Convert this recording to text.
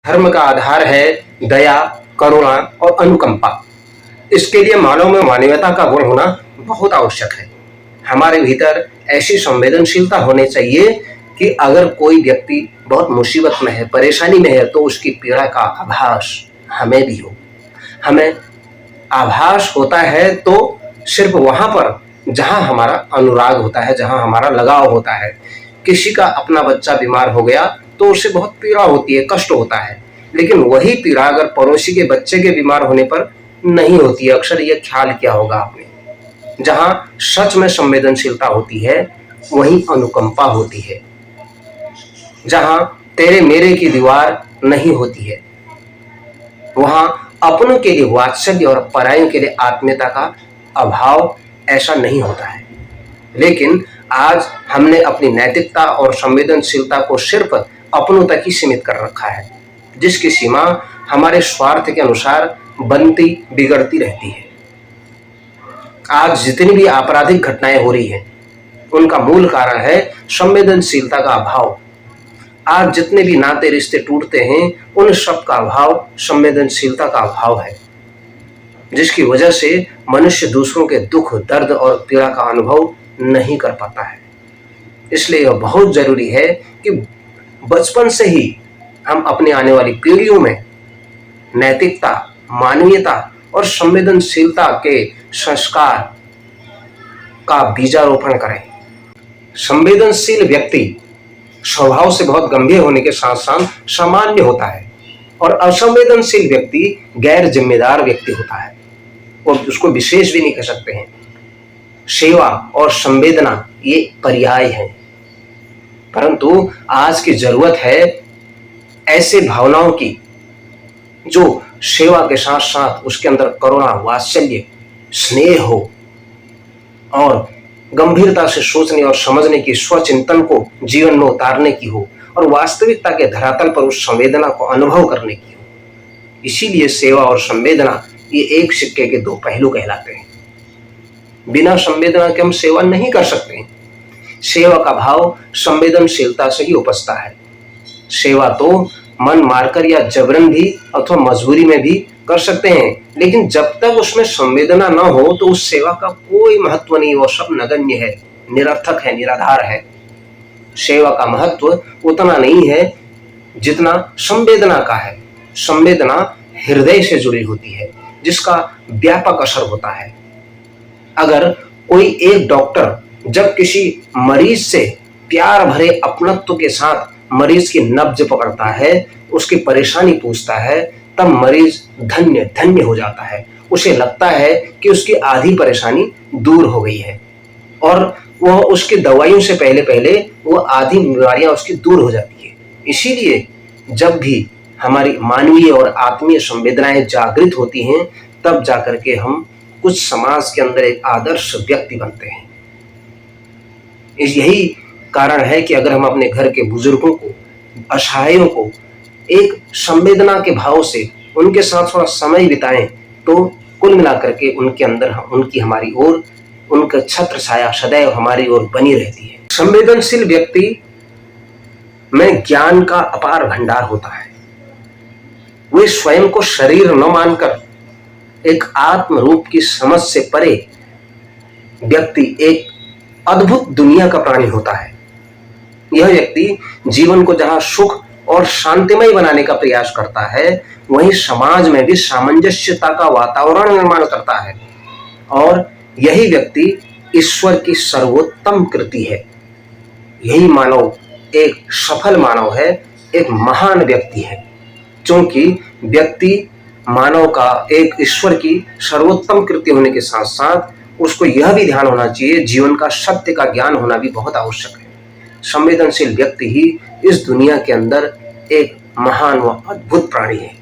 धर्म का आधार है दया, करुणा और अनुकंपा। इसके लिए मानव में मानवीयता का गुण होना बहुत आवश्यक है। हमारे भीतर ऐसी संवेदनशीलता होनी चाहिए कि अगर कोई व्यक्ति बहुत मुसीबत में है, परेशानी में है, तो उसकी पीड़ा का आभास हमें भी हो। हमें आभास होता है तो सिर्फ वहां पर जहां हमारा अनुराग होता है, जहां हमारा लगाव होता है। किसी का अपना बच्चा बीमार हो गया तो उसे बहुत पीड़ा होती है, कष्ट होता है, लेकिन वही पीड़ा अगर पड़ोसी के बच्चे के बीमार होने पर नहीं होती है। अक्सर ये ख्याल किया होगा आपने। जहां सच में संवेदनशीलता होती है वहीं अनुकंपा होती है। जहां तेरे मेरे की दीवार नहीं होती है वहां अपनों के लिए वात्सल्य और परायों के लिए आत्मीयता का अभाव ऐसा नहीं होता है। लेकिन आज हमने अपनी नैतिकता और संवेदनशीलता को सिर्फ अपनों तक ही सीमित कर रखा है, जिसकी सीमा हमारे स्वार्थ के अनुसार बनती बिगड़ती रहती है। आज जितनी भी आपराधिक घटनाएं हो रही हैं उनका मूल कारण है संवेदनशीलता का अभाव। आज जितने भी नाते रिश्ते टूटते हैं उन सब का अभाव संवेदनशीलता का अभाव है, जिसकी वजह से मनुष्य दूसरों के दुख, दर्द और पीड़ा का अनुभव नहीं कर पाता है। इसलिए यह बहुत जरूरी है कि बचपन से ही हम अपने आने वाली पीढ़ियों में नैतिकता, मानवीयता और संवेदनशीलता के संस्कार का बीजारोपण करें। संवेदनशील व्यक्ति स्वभाव से बहुत गंभीर होने के साथ साथ सामान्य होता है और असंवेदनशील व्यक्ति गैर जिम्मेदार व्यक्ति होता है और उसको विशेष भी नहीं कह सकते हैं। सेवा और संवेदना ये पर्याय है, परंतु आज की जरूरत है ऐसे भावनाओं की जो सेवा के साथ साथ उसके अंदर करुणा, वात्सल्य, स्नेह हो और गंभीरता से सोचने और समझने की, स्वचिंतन को जीवन में उतारने की हो और वास्तविकता के धरातल पर उस संवेदना को अनुभव करने की हो। इसीलिए सेवा और संवेदना ये एक सिक्के के दो पहलू कहलाते हैं। बिना संवेदना के हम सेवा नहीं कर सकते। सेवा का भाव संवेदनशीलता से ही उपजता है। सेवा तो मन मारकर या जबरन भी अथवा मजबूरी में भी कर सकते हैं, लेकिन जब तक उसमें संवेदना न हो तो उस सेवा का कोई महत्व नहीं, वो सब नगण्य है, निरर्थक है, निराधार है। सेवा का महत्व उतना नहीं है जितना संवेदना का है। संवेदना हृदय से जुड़ी होती है, जिसका व्यापक असर होता है। अगर कोई एक डॉक्टर जब किसी मरीज से प्यार भरे अपनत्व के साथ मरीज की नब्ज पकड़ता है, उसकी परेशानी पूछता है, तब मरीज धन्य धन्य हो जाता है। उसे लगता है कि उसकी आधी परेशानी दूर हो गई है और वह उसकी दवाइयों से पहले पहले वो आधी बीमारियां उसकी दूर हो जाती है। इसीलिए जब भी हमारी मानवीय और आत्मीय संवेदनाएं जागृत होती हैं तब जाकर के हम कुछ समाज के अंदर एक आदर्श व्यक्ति बनते हैं। यही कारण है कि अगर हम अपने घर के बुजुर्गों को, असहायों को एक संवेदना के भाव से उनके साथ थोड़ा समय बिताएं तो कुल मिलाकर के उनके अंदर उनकी हमारी ओर उनका छत्र छाया सदैव हमारी ओर बनी रहती है। संवेदनशील व्यक्ति में ज्ञान का अपार भंडार होता है। वे स्वयं को शरीर न मानकर एक आत्म रूप की समझ से परे व्यक्ति एक अद्भुत दुनिया का प्राणी होता है। यह व्यक्ति जीवन को जहां सुख और शांतिमय बनाने का प्रयास करता है वहीं समाज में भी सामंजस्यता का वातावरण निर्माण करता है और यही व्यक्ति ईश्वर की सर्वोत्तम कृति है। यही मानव एक सफल मानव है, एक महान व्यक्ति है, क्योंकि व्यक्ति मानव का एक ईश्वर की सर्वोत्तम कृति होने के साथ साथ उसको यह भी ध्यान होना चाहिए, जीवन का सत्य का ज्ञान होना भी बहुत आवश्यक है। संवेदनशील व्यक्ति ही इस दुनिया के अंदर एक महान व अद्भुत प्राणी है।